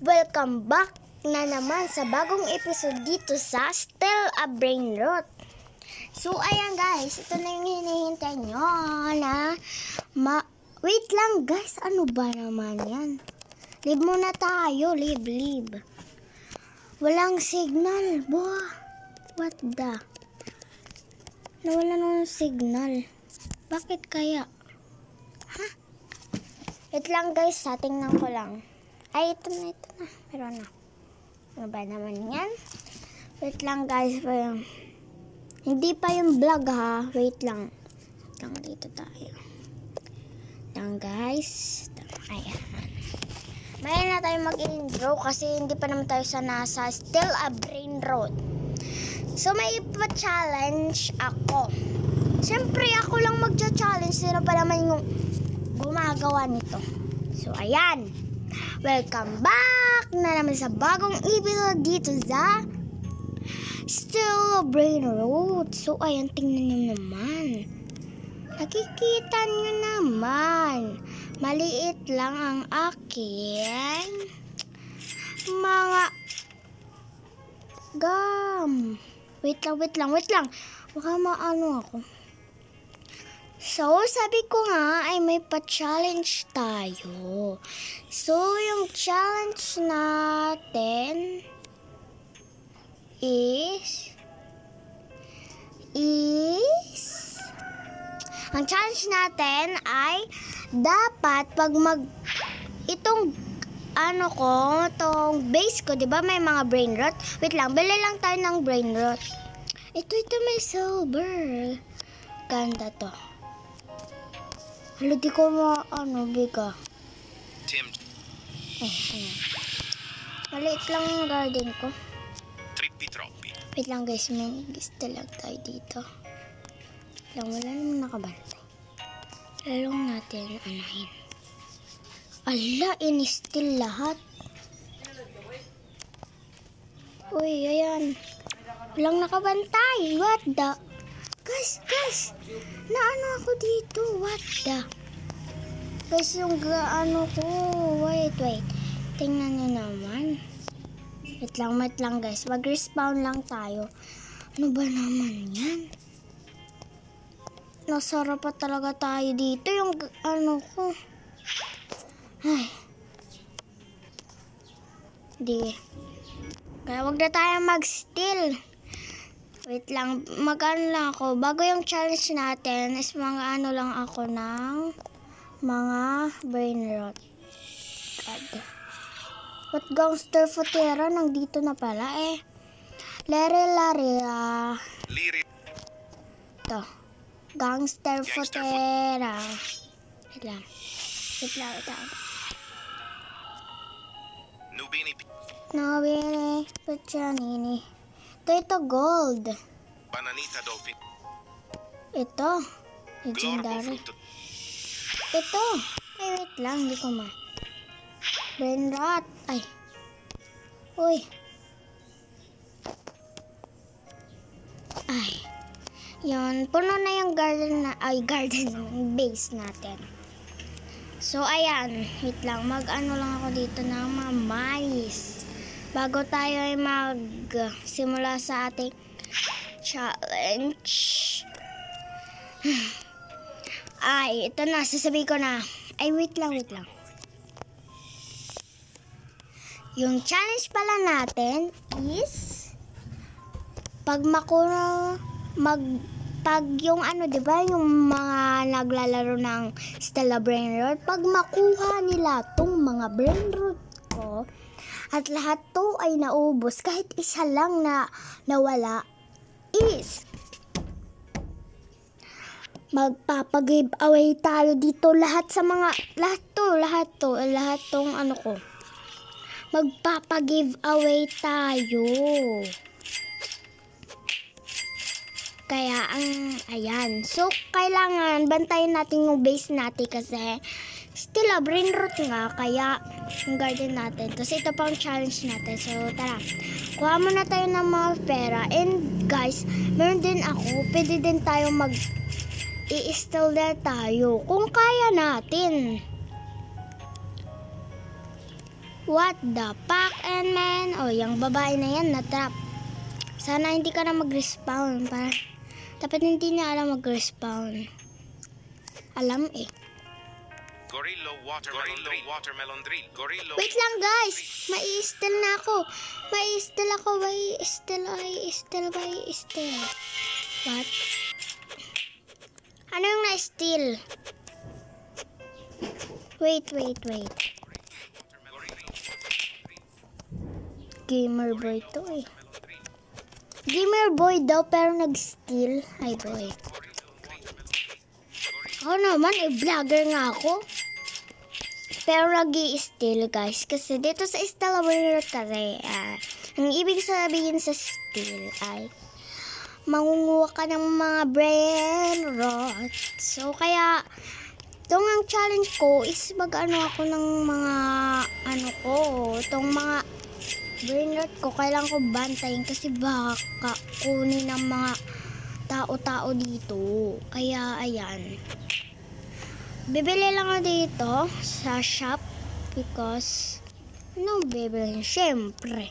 Welcome back na naman sa bagong episode dito sa Still a Brain Rot. So ayan guys, ito na yung hinihintay nyo na wait lang guys, ano ba naman yan? Leave muna tayo, leave. Walang signal, what the? Nawala ng signal. Bakit kaya? Ha? Wait lang guys, tingnan ko lang. Ay, ito na. Pero na. Ano ba naman yan? Wait lang guys. Hindi pa yung vlog ha. Wait lang. Dito tayo. Lang guys. Ayan. Maya na tayo mag-intro kasi hindi pa naman tayo sa nasa Still a Brain Rot. So may ipa-challenge ako. Siyempre ako lang magcha-challenge. Sino pa naman yung gumagawa nito. So ayan. Welcome back na naman sa bagong episode dito sa Still a Brain Rot. So ayan, tingnan nyo naman. Nakikita nyo naman. Maliit lang ang akin mga gum. Wait lang. Baka maano ako. So, sabi ko nga ay may pa-challenge tayo. So, yung challenge natin is ang challenge natin ay dapat pag itong itong base ko, 'di ba? May mga brain rot. Wait lang, bili lang tayo ng brain rot. Ito may silver. Ganda to. Halo, di ko biga. Tim. Maliit lang yung garden ko. Troppi. Wait lang guys, may gusto lang tayo dito. Wala naman nakabantay. Lalong natin anahin. Ala, inistil lahat. Uy, ayan. Walang nakabantay. What the? Guys, naano ako dito. What the? Guys, yung ko. Wait. Tingnan nyo naman. Wait lang guys. Mag-respawn lang tayo. Ano ba naman yan? Nasarap pa talaga tayo dito. Yung ko. Ay. Di. Kaya wag na tayo mag-steal. Wait lang, mag-ano lang ako. Bago yung challenge natin, is mga lang ako ng mga brain rot. God. What gangster futera? Nandito na pala eh. Lari. Ito. Gangster futera. Wait lang. Nubini. Pachanini. Ito gold. Bananita dolphin. Ito. Legendary. Ito. Ay, wait lang. Hindi ko brain rot. Ay. Uy. Ay. Yun. Puno na yung garden base natin. So, ayan. Wait lang. Mag-ano lang ako dito ng mga mais. Bago tayo ay magsimula sa ating challenge. Ay, ito na. Sasabihin ko na. Ay, wait lang. Yung challenge pala natin is pag yung diba, yung mga naglalaro ng Still a Brain Rot, pag makuha nila tong mga brain rot ko, at lahat to ay naubos, kahit isa lang na nawala, is magpapag-give away tayo dito lahat tong ko. Magpapag-give away tayo. Kaya ayan. So, kailangan bantayan natin yung base natin kasi Still a Brain Rot nga. Kaya, yung garden natin. Tapos, ito pang challenge natin. So, tara. Kuha muna tayo ng mga pera. And, guys, meron din ako. Pwede din tayo i-install na tayo. Kung kaya natin. What the fuck, and man? Oh, yung babae na yan, na-trap. Sana hindi ka na mag-respawn. Dapat hindi niya alam mag-respawn. Alam eh. Gorillo watermelon drill. Gorillo. Wait lang guys. Mai-steal na ako. Mai-steal ako. What? Ano yung na-steal? Wait. Gamer boy to eh. Gamer boy daw pero nag-steal. Ay boy. Ako naman eh, vlogger nga ako. Pero nag-i-steal guys. Kasi dito sa Stella Brainrot kasi, ang ibig sabihin sa steal ay mangunguha ka ng mga brain rot. So kaya, itong ang challenge ko is mag-ano ako ng mga itong mga brain rot ko, kailangan ko bantayin kasi baka kunin ng mga tao-tao dito. Kaya, ayan. Bibili lang ako dito sa shop because, bibili? Siyempre.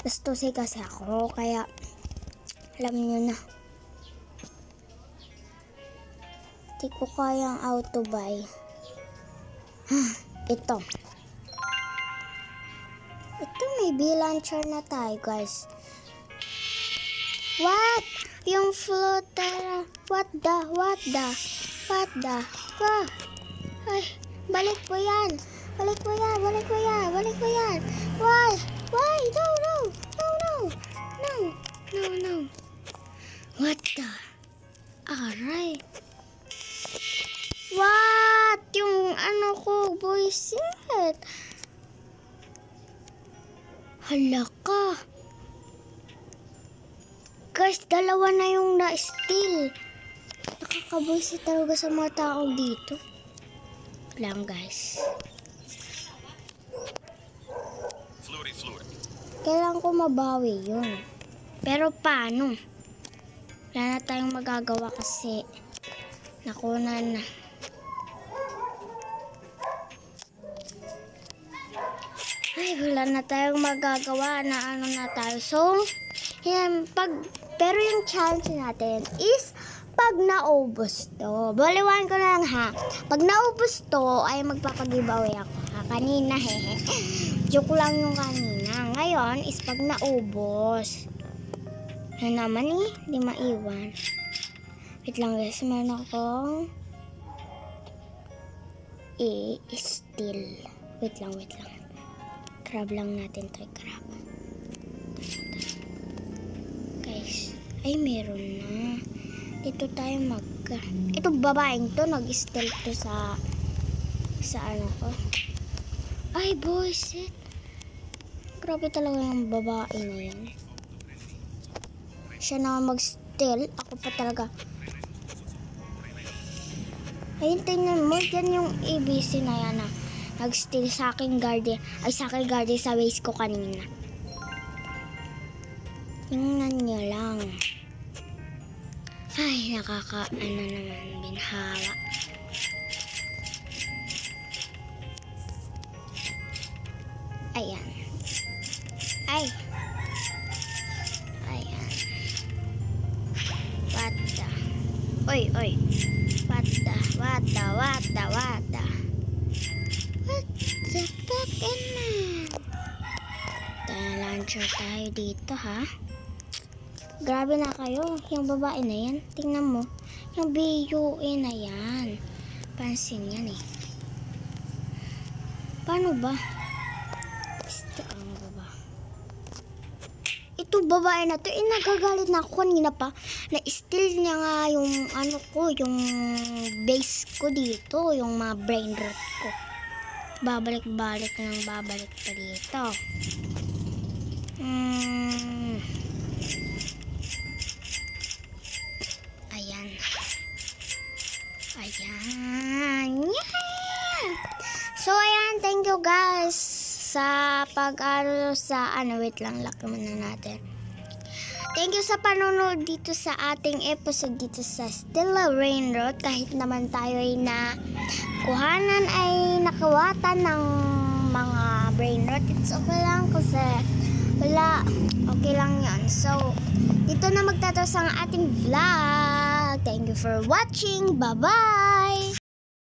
Bastusin kasi ako, kaya, alam nyo na. Hindi ko kayang auto buy. Ito. Ito may B-launcher na tayo guys. What? Yung floater. What the? Ay, balik ko yan. Why? No. What the? Aray. What? Yung ko, boyset. Hala ka. Guys, dalawa na yung na-steal. Nakakaboyset talaga sa mga tao dito. Lang guys. Kailangan ko mabawi yun. Pero paano? Wala na tayong magagawa kasi nakunan na. Ay, wala na tayong magagawa na na tayo. So, yan, pero yung challenge natin is pag naubos to. Baliwan ko lang ha. Pag naubos to, ay magpapag-giveaway ako ha. Kanina, hehe. Joke lang yung kanina. Ngayon is pag naubos. Yan naman eh, di maiwan. Wait lang guys, meron akong steal. Wait lang. Grab lang natin to, grab. Guys, ay meron na. Dito tayo itong babaeng to, nag-steal to sa ko. Ay, boyset. Grabe talaga yung babae na yun. Siya naman mag-steal. Ako pa talaga. Ayun, tingnan mo. Yan yung ABC na yan na nag-steal sa aking guardian. Ay, sa aking guardian sa base ko kanina. Tingnan nyo lang. Ay, naman, binhawa. Ayan. Ayan. What the? Oy. What the? What the fuck, man? Launcher tayo dito, ha? Grabe na kayo. Yung babae na yan. Tingnan mo. Yung BUA na yan. Pansin yan eh. Paano ba? Ito babae na to. Nagagalit na ako kanina pa. Na-steal niya nga yung yung base ko dito. Yung mga brain rot ko. Babalik pa dito. Ayan. Yeah! So, ayan. Thank you guys sa wait lang. Lock muna natin. Thank you sa panonood dito sa ating episode dito sa Stella Brainrot. Kahit naman tayo ay nakawatan ng mga brain But it's okay lang kasi wala, okay lang yan. So, dito na magtatapos ang ating vlog. Thank you for watching. Bye-bye!